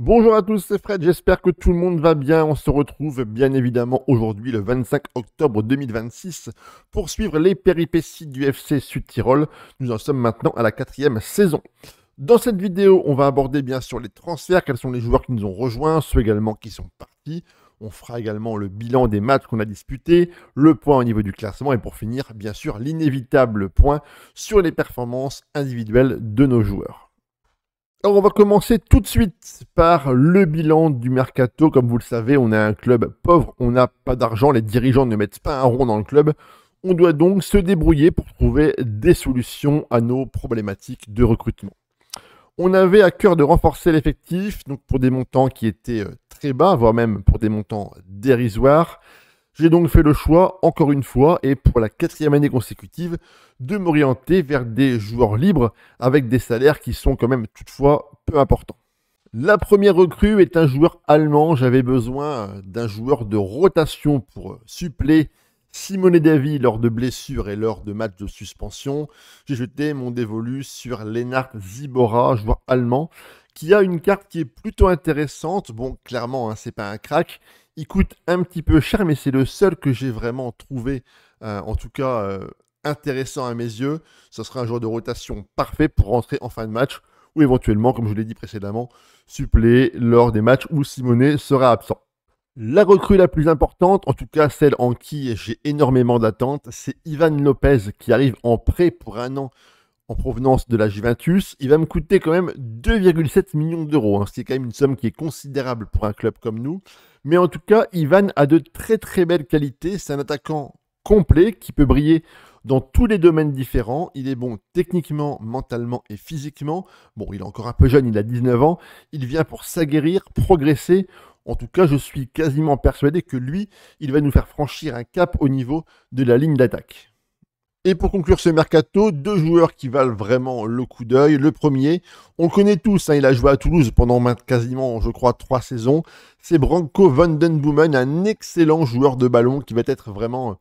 Bonjour à tous, c'est Fred, j'espère que tout le monde va bien. On se retrouve bien évidemment aujourd'hui le 25 octobre 2026 pour suivre les péripéties du FC Sud-Tyrol. Nous en sommes maintenant à la 4e saison. Dans cette vidéo, on va aborder bien sûr les transferts, quels sont les joueurs qui nous ont rejoints, ceux également qui sont partis. On fera également le bilan des matchs qu'on a disputés, le point au niveau du classement et pour finir, bien sûr, l'inévitable point sur les performances individuelles de nos joueurs. Alors on va commencer tout de suite par le bilan du mercato. Comme vous le savez, on est un club pauvre, on n'a pas d'argent, les dirigeants ne mettent pas un rond dans le club. On doit donc se débrouiller pour trouver des solutions à nos problématiques de recrutement. On avait à cœur de renforcer l'effectif, donc pour des montants qui étaient très bas, voire même pour des montants dérisoires. J'ai donc fait le choix, encore une fois, et pour la 4e année consécutive, de m'orienter vers des joueurs libres avec des salaires qui sont quand même toutefois peu importants. La première recrue est un joueur allemand. J'avais besoin d'un joueur de rotation pour suppléer Simone Davi lors de blessures et lors de matchs de suspension. J'ai jeté mon dévolu sur Lennart Zibora, joueur allemand, qui a une carte qui est plutôt intéressante. Bon, clairement, c'est pas un crack. Il coûte un petit peu cher, mais c'est le seul que j'ai vraiment trouvé, en tout cas, intéressant à mes yeux. Ce sera un joueur de rotation parfait pour rentrer en fin de match, ou éventuellement, comme je l'ai dit précédemment, suppléer lors des matchs où Simonet sera absent. La recrue la plus importante, en tout cas celle en qui j'ai énormément d'attentes, c'est Ivan Lopez qui arrive en prêt pour un an en provenance de la Juventus. Il va me coûter quand même 2,7 millions d'euros, ce qui est quand même une somme qui est considérable pour un club comme nous. Mais en tout cas, Ivan a de très très belles qualités. C'est un attaquant complet qui peut briller dans tous les domaines différents. Il est bon techniquement, mentalement et physiquement. Bon, il est encore un peu jeune, il a 19 ans. Il vient pour s'aguerrir, progresser. En tout cas, je suis quasiment persuadé que lui, il va nous faire franchir un cap au niveau de la ligne d'attaque. Et pour conclure ce mercato, deux joueurs qui valent vraiment le coup d'œil. Le premier, on le connaît tous, il a joué à Toulouse pendant quasiment, je crois, 3 saisons. C'est Branko van den Boomen, un excellent joueur de ballon qui va être vraiment,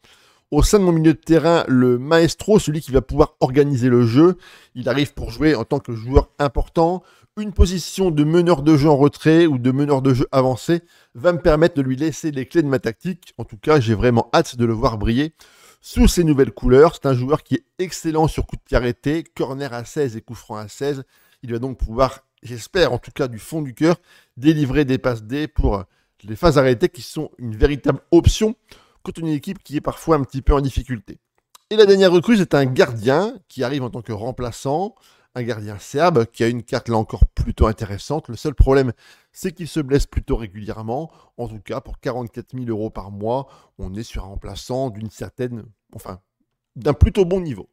au sein de mon milieu de terrain, le maestro, celui qui va pouvoir organiser le jeu. Il arrive pour jouer en tant que joueur important. Une position de meneur de jeu en retrait ou de meneur de jeu avancé va me permettre de lui laisser les clés de ma tactique. En tout cas, j'ai vraiment hâte de le voir briller sous ses nouvelles couleurs. C'est un joueur qui est excellent sur coup de pied arrêté, corner à 16 et coup franc à 16. Il va donc pouvoir, j'espère en tout cas du fond du cœur, délivrer des passes D pour les phases arrêtées qui sont une véritable option contre une équipe qui est parfois un petit peu en difficulté. Et la dernière recrue, c'est un gardien qui arrive en tant que remplaçant, un gardien serbe qui a une carte là encore plutôt intéressante. Le seul problème, c'est qu'il se blesse plutôt régulièrement. En tout cas, pour 44 000 euros par mois, on est sur un remplaçant d'un plutôt bon niveau.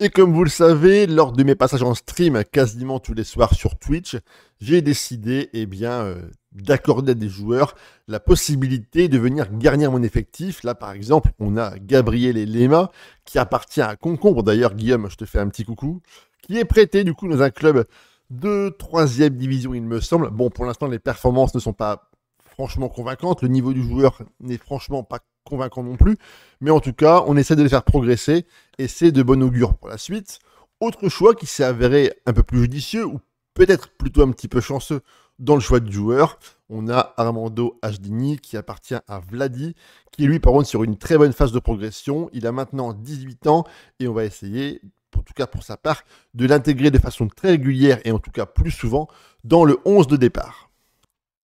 Et comme vous le savez, lors de mes passages en stream quasiment tous les soirs sur Twitch, j'ai décidé d'accorder à des joueurs la possibilité de venir garnir mon effectif. Là, par exemple, on a Gabriel Lema, qui appartient à Concombre. D'ailleurs, Guillaume, je te fais un petit coucou. Qui est prêté du coup dans un club de 3e division, il me semble. Bon, pour l'instant, les performances ne sont pas franchement convaincantes. Le niveau du joueur n'est franchement pas convaincant non plus. Mais en tout cas, on essaie de les faire progresser et c'est de bon augure pour la suite. Autre choix qui s'est avéré un peu plus judicieux ou peut-être plutôt un petit peu chanceux dans le choix du joueur. On a Armando Ajdini qui appartient à Vladi, qui est lui par contre sur une très bonne phase de progression. Il a maintenant 18 ans et on va essayer, en tout cas pour sa part, de l'intégrer de façon très régulière et en tout cas plus souvent dans le 11 de départ.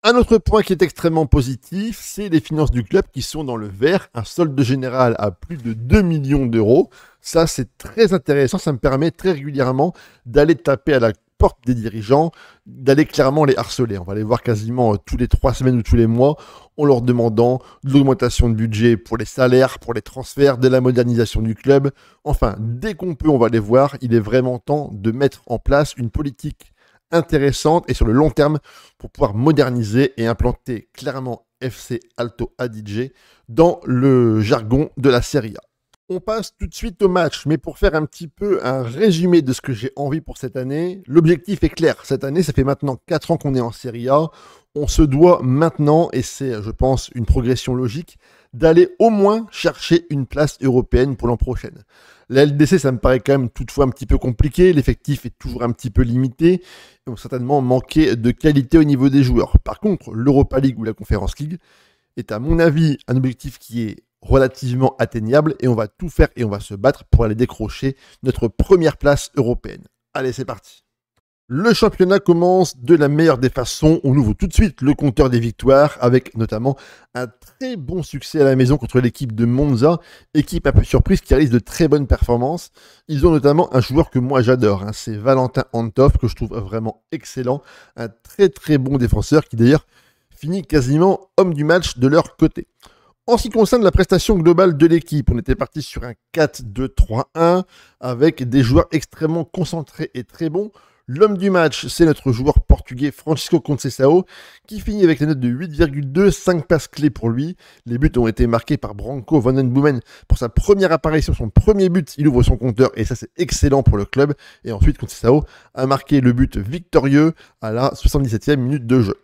Un autre point qui est extrêmement positif, c'est les finances du club qui sont dans le vert, un solde général à plus de 2 millions d'euros. Ça, c'est très intéressant, ça me permet très régulièrement d'aller taper à la porte des dirigeants, d'aller clairement les harceler. On va les voir quasiment tous les 3 semaines ou tous les mois en leur demandant de l'augmentation de budget pour les salaires, pour les transferts, de la modernisation du club. Enfin, dès qu'on peut, on va les voir. Il est vraiment temps de mettre en place une politique intéressante et sur le long terme pour pouvoir moderniser et implanter clairement FC Alto Adige dans le jargon de la Serie A. On passe tout de suite au match, mais pour faire un petit peu un résumé de ce que j'ai envie pour cette année, l'objectif est clair. Cette année, ça fait maintenant 4 ans qu'on est en Serie A. On se doit maintenant, et c'est, je pense, une progression logique, d'aller au moins chercher une place européenne pour l'an prochain. La LDC, ça me paraît quand même toutefois un petit peu compliqué. L'effectif est toujours un petit peu limité. Et on certainement manquer de qualité au niveau des joueurs. Par contre, l'Europa League ou la Conference League est à mon avis un objectif qui est relativement atteignable et on va tout faire et on va se battre pour aller décrocher notre première place européenne. Allez, c'est parti. Le championnat commence de la meilleure des façons. On ouvre tout de suite le compteur des victoires avec notamment un très bon succès à la maison contre l'équipe de Monza, équipe un peu surprise qui réalise de très bonnes performances. Ils ont notamment un joueur que moi j'adore, c'est Valentin Antov que je trouve vraiment excellent, un très très bon défenseur qui d'ailleurs finit quasiment homme du match de leur côté. En ce qui concerne la prestation globale de l'équipe, on était parti sur un 4-2-3-1 avec des joueurs extrêmement concentrés et très bons. L'homme du match, c'est notre joueur portugais Francisco Conceição qui finit avec la note de 8,2, 5 passes clés pour lui. Les buts ont été marqués par Branco van den Boomen pour sa première apparition, son premier but, il ouvre son compteur et ça c'est excellent pour le club. Et ensuite Conceição a marqué le but victorieux à la 77e minute de jeu.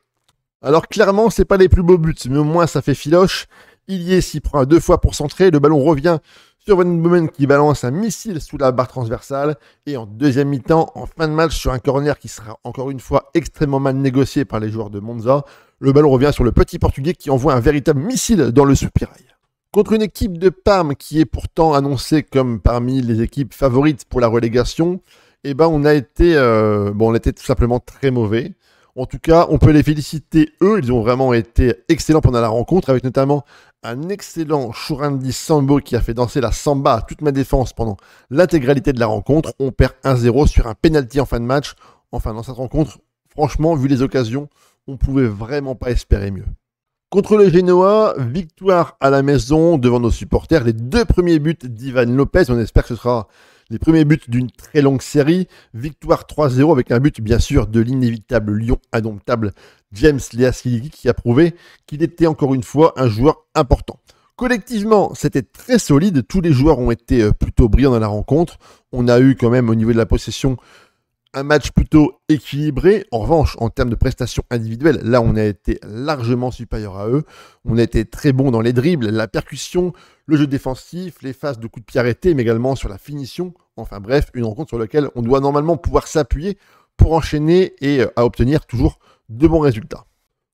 Alors clairement, c'est pas les plus beaux buts, mais au moins ça fait filoche. Ilié s'y prend à 2 fois pour centrer, le ballon revient sur Van den Boomen qui balance un missile sous la barre transversale. Et en deuxième mi-temps, en fin de match, sur un corner qui sera encore une fois extrêmement mal négocié par les joueurs de Monza, le ballon revient sur le petit portugais qui envoie un véritable missile dans le soupirail. Contre une équipe de Parme qui est pourtant annoncée comme parmi les équipes favorites pour la relégation, eh ben on a été tout simplement très mauvais. En tout cas, on peut les féliciter, eux, ils ont vraiment été excellents pendant la rencontre, avec notamment un excellent Churandi Sambo qui a fait danser la samba à toute ma défense pendant l'intégralité de la rencontre. On perd 1-0 sur un penalty en fin de match. Enfin, dans cette rencontre, franchement, vu les occasions, on pouvait vraiment pas espérer mieux. Contre le Genoa, victoire à la maison devant nos supporters. Les 2 premiers buts d'Ivan Lopez, on espère que ce sera les premiers buts d'une très longue série. Victoire 3-0 avec un but bien sûr de l'inévitable lion indomptable James Leasiliki qui a prouvé qu'il était encore une fois un joueur important. Collectivement, c'était très solide. Tous les joueurs ont été plutôt brillants dans la rencontre. On a eu quand même au niveau de la possession un match plutôt équilibré. En revanche, en termes de prestations individuelles, là, on a été largement supérieur à eux. On a été très bon dans les dribbles, la percussion, le jeu défensif, les phases de coups de pied arrêtés, mais également sur la finition. Enfin bref, une rencontre sur laquelle on doit normalement pouvoir s'appuyer pour enchaîner et à obtenir toujours de bons résultats.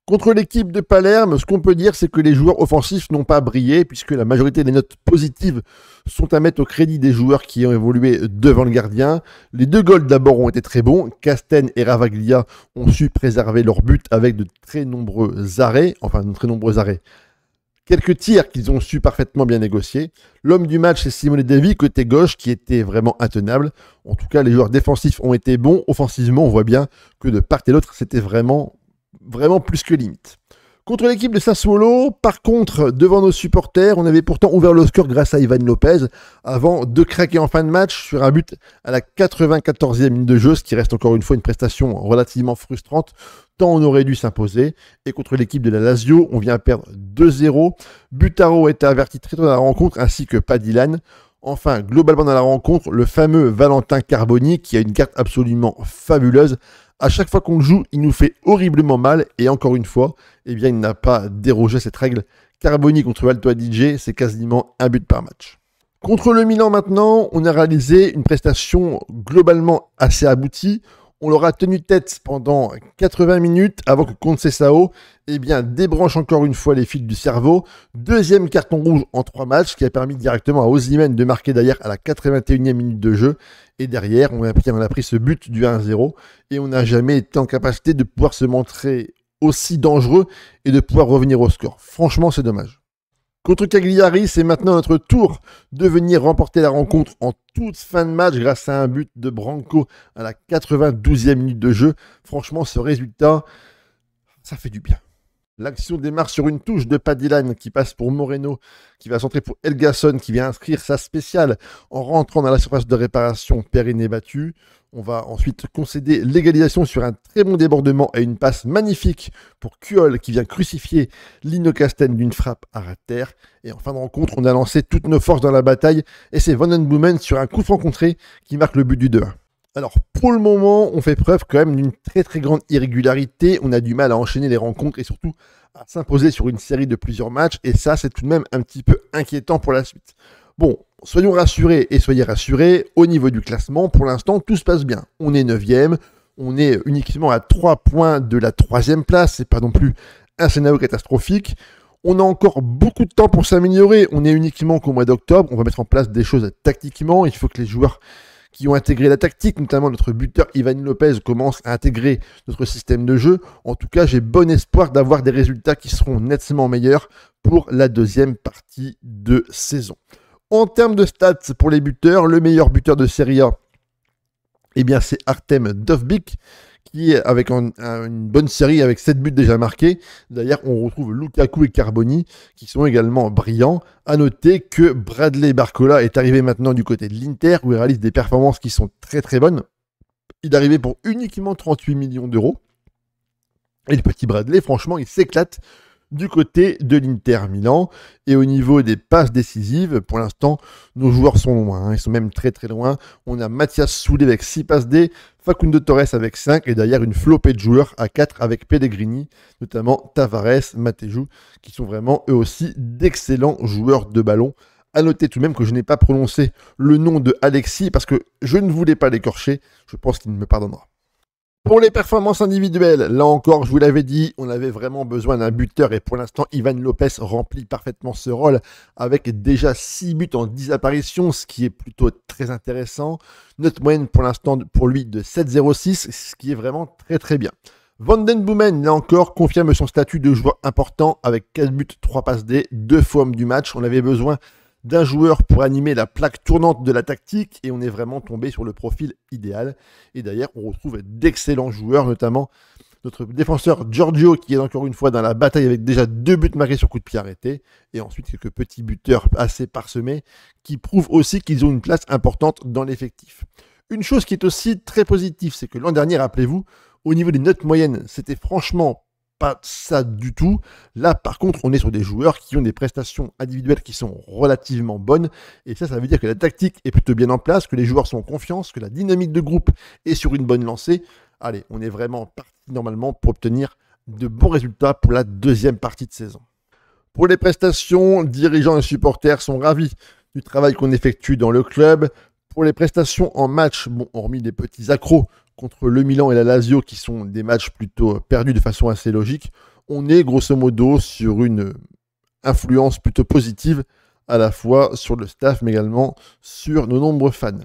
Contre l'équipe de Palerme, ce qu'on peut dire, c'est que les joueurs offensifs n'ont pas brillé, puisque la majorité des notes positives sont à mettre au crédit des joueurs qui ont évolué devant le gardien. Les 2 goals d'abord ont été très bons. Casten et Ravaglia ont su préserver leur but avec de très nombreux arrêts. Quelques tirs qu'ils ont su parfaitement bien négocier. L'homme du match, c'est Simone Devi, côté gauche, qui était vraiment intenable. En tout cas, les joueurs défensifs ont été bons. Offensivement, on voit bien que de part et d'autre, c'était vraiment plus que limite. Contre l'équipe de Sassuolo, par contre, devant nos supporters, on avait pourtant ouvert le score grâce à Ivan Lopez, avant de craquer en fin de match sur un but à la 94e minute de jeu, ce qui reste encore une fois une prestation relativement frustrante, tant on aurait dû s'imposer. Et contre l'équipe de la Lazio, on vient perdre 2-0. Butaro était averti très tôt dans la rencontre, ainsi que Padilan. Enfin, globalement dans la rencontre, le fameux Valentin Carboni, qui a une carte absolument fabuleuse. À chaque fois qu'on le joue, il nous fait horriblement mal. Et encore une fois, eh bien, il n'a pas dérogé à cette règle. Carboni contre Alto Adige, c'est quasiment un but par match. Contre le Milan maintenant, on a réalisé une prestation globalement assez aboutie. On leur a tenu tête pendant 80 minutes avant que Conceição débranche encore une fois les fils du cerveau. 2e carton rouge en 3 matchs qui a permis directement à Osimhen de marquer d'ailleurs à la 81e minute de jeu. Et derrière, on a pris ce but du 1-0 et on n'a jamais été en capacité de pouvoir se montrer aussi dangereux et de pouvoir revenir au score. Franchement, c'est dommage. Contre Cagliari, c'est maintenant notre tour de venir remporter la rencontre en toute fin de match grâce à un but de Branco à la 92e minute de jeu. Franchement, ce résultat, ça fait du bien. L'action démarre sur une touche de Padilan qui passe pour Moreno, qui va centrer pour Helgason, qui vient inscrire sa spéciale en rentrant dans la surface de réparation. Perrin est battu. On va ensuite concéder l'égalisation sur un très bon débordement et une passe magnifique pour Kuol qui vient crucifier Lino Casten d'une frappe à terre. Et en fin de rencontre, on a lancé toutes nos forces dans la bataille et c'est Van den Boomen sur un coup franc contré qui marque le but du 2-1. Alors, pour le moment, on fait preuve quand même d'une très très grande irrégularité. On a du mal à enchaîner les rencontres et surtout à s'imposer sur une série de plusieurs matchs. Et ça, c'est tout de même un petit peu inquiétant pour la suite. Bon, Soyons rassurés et soyez rassurés, au niveau du classement, pour l'instant, tout se passe bien. On est 9e, on est uniquement à 3 points de la 3e place, c'est pas non plus un scénario catastrophique. On a encore beaucoup de temps pour s'améliorer, on est uniquement qu'au mois d'octobre, on va mettre en place des choses tactiquement, il faut que les joueurs qui ont intégré la tactique, notamment notre buteur Ivan Lopez, commencent à intégrer notre système de jeu. En tout cas, j'ai bon espoir d'avoir des résultats qui seront nettement meilleurs pour la deuxième partie de saison. En termes de stats pour les buteurs, le meilleur buteur de Serie A, eh bien, c'est Artem Dovbyk, qui est avec une bonne série avec 7 buts déjà marqués. D'ailleurs, on retrouve Lukaku et Carboni qui sont également brillants. À noter que Bradley Barcola est arrivé maintenant du côté de l'Inter où il réalise des performances qui sont très très bonnes. Il est arrivé pour uniquement 38 millions d'euros. Et le petit Bradley, franchement, il s'éclate du côté de l'Inter Milan. Et au niveau des passes décisives, pour l'instant, nos joueurs sont loin. Ils sont même très très loin. On a Mathias Soulé avec 6 passes D, Facundo Torres avec 5 et derrière une flopée de joueurs à 4 avec Pellegrini, notamment Tavares, Matejou, qui sont vraiment eux aussi d'excellents joueurs de ballon. À noter tout de même que je n'ai pas prononcé le nom de Alexis parce que je ne voulais pas l'écorcher. Je pense qu'il me pardonnera. Pour les performances individuelles, là encore, je vous l'avais dit, on avait vraiment besoin d'un buteur et pour l'instant, Ivan Lopez remplit parfaitement ce rôle avec déjà 6 buts en 10 apparitions, ce qui est plutôt très intéressant. Note moyenne pour l'instant pour lui de 7,06, ce qui est vraiment très très bien. Van den Boomen, là encore, confirme son statut de joueur important avec 4 buts, 3 passes D, 2 fois homme du match. On avait besoin d'un joueur pour animer la plaque tournante de la tactique et on est vraiment tombé sur le profil idéal. Et d'ailleurs, on retrouve d'excellents joueurs, notamment notre défenseur Giorgio qui est encore une fois dans la bataille avec déjà 2 buts marqués sur coup de pied arrêté et ensuite quelques petits buteurs assez parsemés qui prouvent aussi qu'ils ont une place importante dans l'effectif. Une chose qui est aussi très positive, c'est que l'an dernier, rappelez-vous, au niveau des notes moyennes, c'était franchement pas ça du tout. Là, par contre, on est sur des joueurs qui ont des prestations individuelles qui sont relativement bonnes. Et ça veut dire que la tactique est plutôt bien en place, que les joueurs sont en confiance, que la dynamique de groupe est sur une bonne lancée. Allez, on est vraiment parti normalement pour obtenir de bons résultats pour la deuxième partie de saison. Pour les prestations, dirigeants et supporters sont ravis du travail qu'on effectue dans le club. Pour les prestations en match, bon, hormis des petits accros contre le Milan et la Lazio, qui sont des matchs plutôt perdus de façon assez logique, on est grosso modo sur une influence plutôt positive, à la fois sur le staff, mais également sur nos nombreux fans.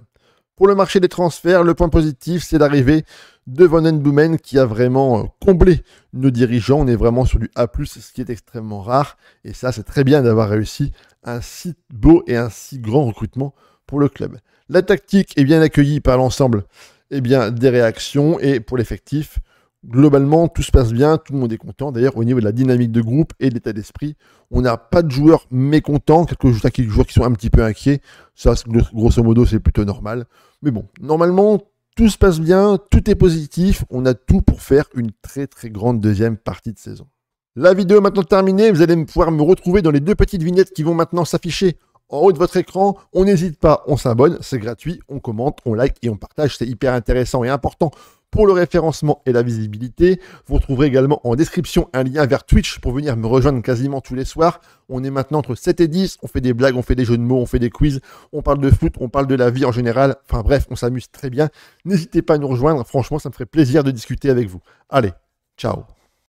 Pour le marché des transferts, le point positif, c'est l'arrivée de Van den Boomen, qui a vraiment comblé nos dirigeants. On est vraiment sur du A+, ce qui est extrêmement rare. Et ça, c'est très bien d'avoir réussi un si beau et un si grand recrutement pour le club. La tactique est bien accueillie par l'ensemble des réactions et pour l'effectif, globalement, tout se passe bien, tout le monde est content. D'ailleurs, au niveau de la dynamique de groupe et de l'état d'esprit, on n'a pas de joueurs mécontents, quelques joueurs qui sont un petit peu inquiets. Ça, grosso modo, c'est plutôt normal. Mais bon, normalement, tout se passe bien, tout est positif. On a tout pour faire une très très grande deuxième partie de saison. La vidéo est maintenant terminée. Vous allez pouvoir me retrouver dans les 2 petites vignettes qui vont maintenant s'afficher en haut de votre écran. On n'hésite pas, on s'abonne, c'est gratuit, on commente, on like et on partage. C'est hyper intéressant et important pour le référencement et la visibilité. Vous retrouverez également en description un lien vers Twitch pour venir me rejoindre quasiment tous les soirs. On est maintenant entre 7 et 10, on fait des blagues, on fait des jeux de mots, on fait des quiz, on parle de foot, on parle de la vie en général. Enfin bref, on s'amuse très bien. N'hésitez pas à nous rejoindre, franchement ça me ferait plaisir de discuter avec vous. Allez, ciao.